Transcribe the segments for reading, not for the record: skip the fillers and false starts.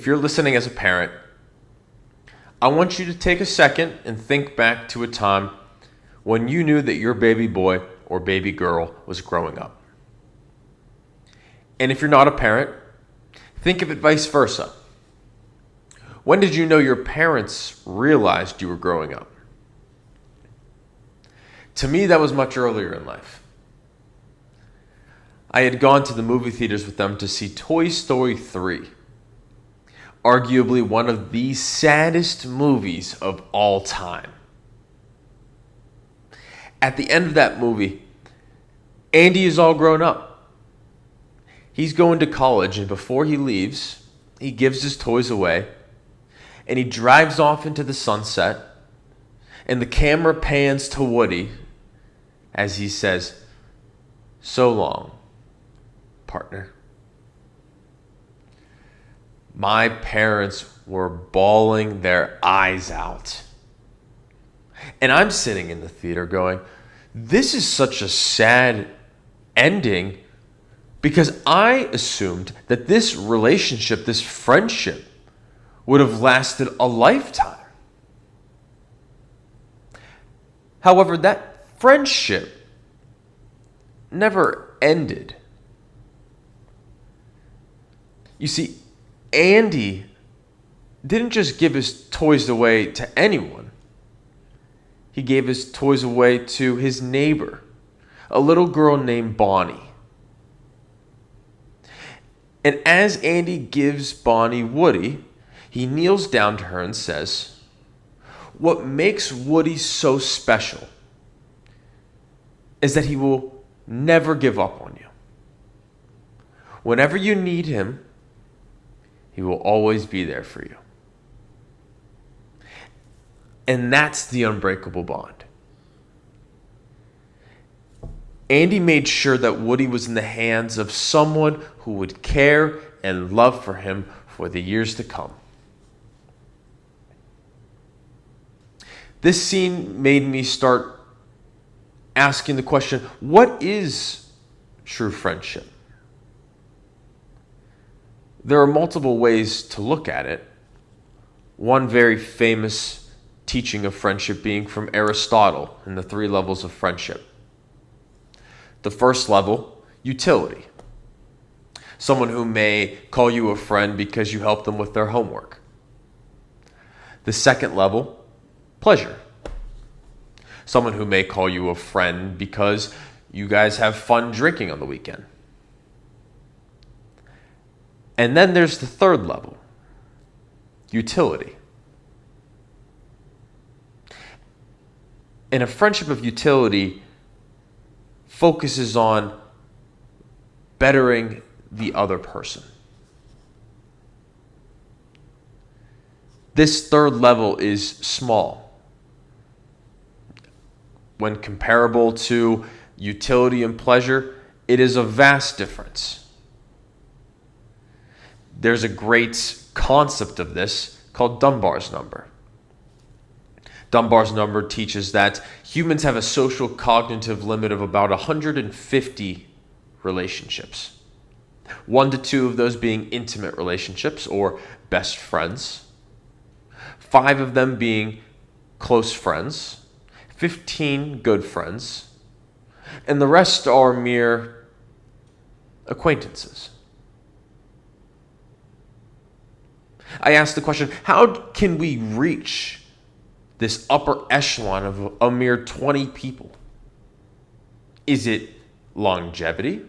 if you're listening as a parent, I want you to take a second and think back to a time when you knew that your baby boy or baby girl was growing up. And if you're not a parent, think of it vice versa. When did you know your parents realized you were growing up? To me, that was much earlier in life. I had gone to the movie theaters with them to see Toy Story 3, arguably one of the saddest movies of all time. At the end of that movie, Andy is all grown up. He's going to college, and before he leaves, he gives his toys away, and he drives off into the sunset, and the camera pans to Woody as he says, "So long, partner." My parents were bawling their eyes out. And I'm sitting in the theater going, this is such a sad ending, because I assumed that this relationship, this friendship, would have lasted a lifetime. However, that friendship never ended. You see, Andy didn't just give his toys away to anyone. He gave his toys away to his neighbor, a little girl named Bonnie. And as Andy gives Bonnie Woody, he kneels down to her and says, "What makes Woody so special is that he will never give up on you. Whenever you need him, he will always be there for you." And that's the unbreakable bond. Andy made sure that Woody was in the hands of someone who would care and love for him for the years to come. This scene made me start asking the question, what is true friendship? There are multiple ways to look at it. One very famous teaching of friendship being from Aristotle in the 3 levels of friendship. The first level, utility. Someone who may call you a friend because you help them with their homework. The second level, pleasure. Someone who may call you a friend because you guys have fun drinking on the weekend. And then there's the third level, utility. And a friendship of utility focuses on bettering the other person. This third level is small. When comparable to utility and pleasure, it is a vast difference. There's a great concept of this called Dunbar's number. Dunbar's number teaches that humans have a social cognitive limit of about 150 relationships. 1 to 2 of those being intimate relationships or best friends. 5 of them being close friends. 15 good friends. And the rest are mere acquaintances. I asked the question, how can we reach this upper echelon of a mere 20 people? Is it longevity?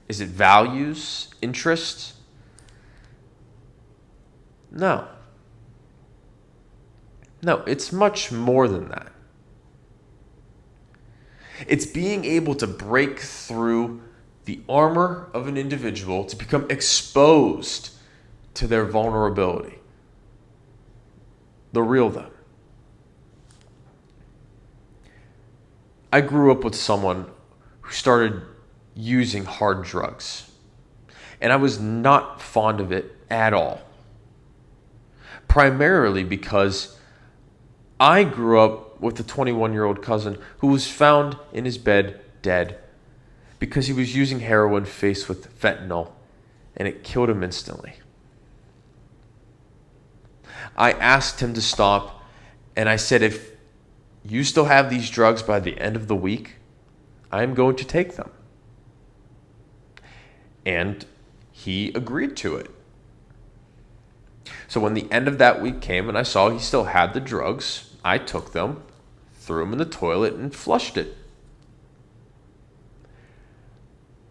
Is it values, interests? No. No, it's much more than that. It's being able to break through the armor of an individual to become exposed to their vulnerability. The real them. I grew up with someone who started using hard drugs, and I was not fond of it at all. Primarily because I grew up with a 21-year-old cousin who was found in his bed dead because he was using heroin faced with fentanyl, and it killed him instantly. I asked him to stop, and I said, if you still have these drugs by the end of the week, I am going to take them. And he agreed to it. So when the end of that week came and I saw he still had the drugs, I took them, threw them in the toilet, and flushed it.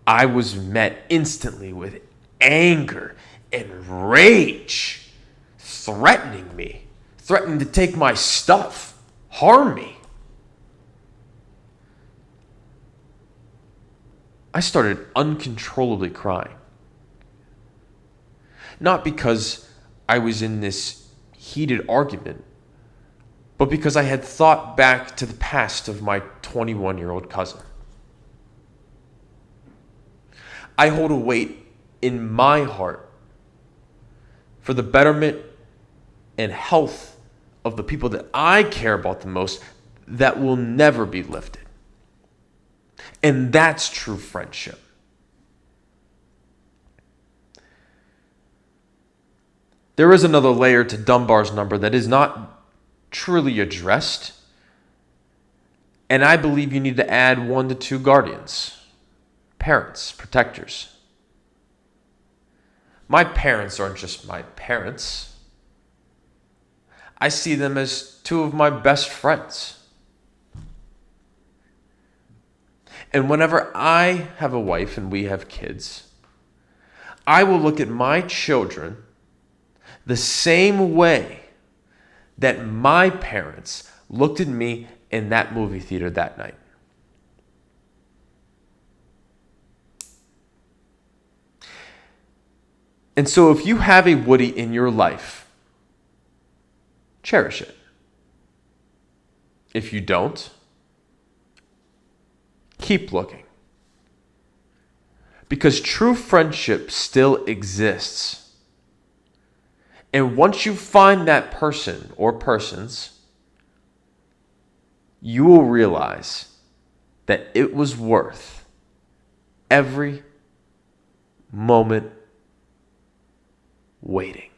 I was met instantly with anger and rage, threatening to take my stuff, harm me. I started uncontrollably crying. Not because I was in this heated argument, but because I had thought back to the past of my 21-year-old cousin. I hold a weight in my heart for the betterment and health of the people that I care about the most that will never be lifted. And that's true friendship. There is another layer to Dunbar's number that is not truly addressed. And I believe you need to add 1 to 2 guardians, parents, protectors. My parents aren't just my parents. I see them as 2 of my best friends. And whenever I have a wife and we have kids, I will look at my children the same way that my parents looked at me in that movie theater that night. And so if you have a Woody in your life, cherish it. If you don't, keep looking. Because true friendship still exists. And once you find that person or persons, you will realize that it was worth every moment waiting.